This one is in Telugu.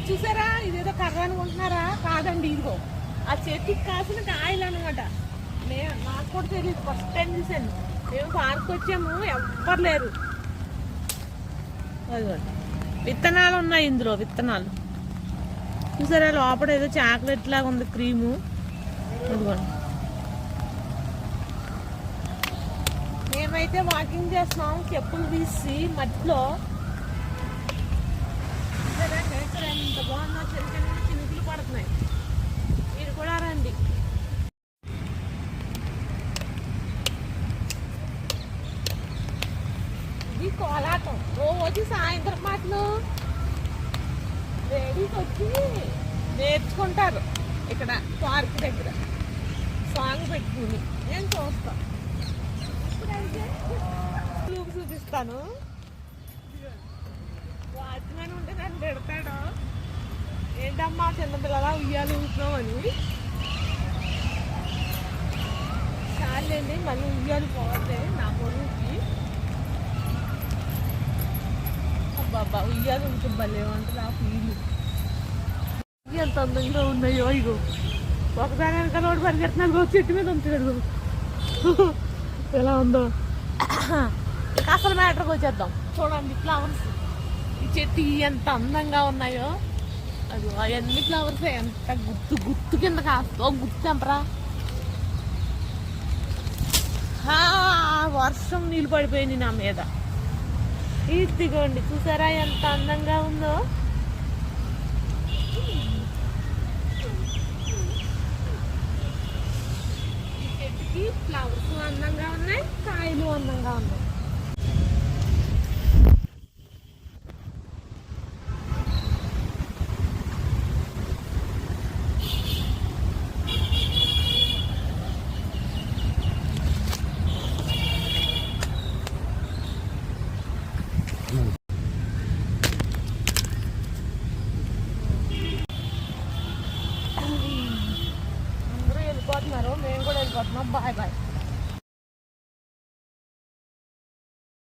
చూసారా ఇదేదో కర్ర అనుకుంటున్నారా? కాదండి, ఇదిగో ఆ చెట్టుకి కాసిన కాయలు అనమాట. నాకు కూడా తెలియదు, ఫస్ట్ టైం చూసాను. మేము పార్క్ వచ్చాము, ఎవ్వరు లేరు. అదిగోండి విత్తనాలు ఉన్నాయి ఇందులో, విత్తనాలు చూసారా? లోపల ఏదో చాక్లెట్ లాగా ఉంది, క్రీము. అదిగోండి మేమైతే వాకింగ్ చేస్తున్నాం చెప్పులు తీసి మట్టిలో. నేచర్ ఎంత బాగుందో, చిన్న చిన్న చినుకులు పడుతున్నాయి. మీరు కూడా రండి. ఇది కోలాటం. రోజు సాయంత్రం మాటలు లేడీస్ వచ్చి నేర్చుకుంటారు ఇక్కడ పార్క్ దగ్గర సాంగ్ పెట్టుకుని. నేను చూస్తాను, చూపిస్తాను. వాచ్మెన్ ఉంటే నన్ను పెడతాడు, ఏంటమ్మా చిన్నపిల్లలా ఉయ్యాలి ఉంటున్నావు అని. చాలండి, మళ్ళీ ఉయ్యాలి పోతే నా కొడుకుకి. అబ్బాబ్బా ఉయ్యాలి ఉంటుంది, భలే ఉంటుంది ఆ ఫీల్. ఎంత అందంగా ఉన్నాయో. ఇగో ఒకదాని వెనకాల ఒకటి పరిగెత్తున్నాడు, చెట్టు మీద ఉంటాడు. ఎలా ఉందో. ఇంకా అసలు మ్యాటర్కి వచ్చేద్దాం. చూడండి ఫ్లవర్స్, ఈ చెట్టు ఎంత అందంగా ఉన్నాయో. అది అవన్నీ ఫ్లవర్స్ ఎంత గుత్తు గుత్తు కింద కాస్తో గుత్తు తెంపరా. వర్షం నీళ్ళు పడిపోయింది నా మీద. ఇదిగోండి చూసారా ఎంత అందంగా ఉందో. ఈ చెట్టుకి ఫ్లవర్స్ అందంగా ఉన్నాయి, కాయలు అందంగా ఉన్నాయి. అందరూ వెళ్ళిపోతున్నారు, మేము కూడా వెళ్ళిపోతున్నాం. Bye bye.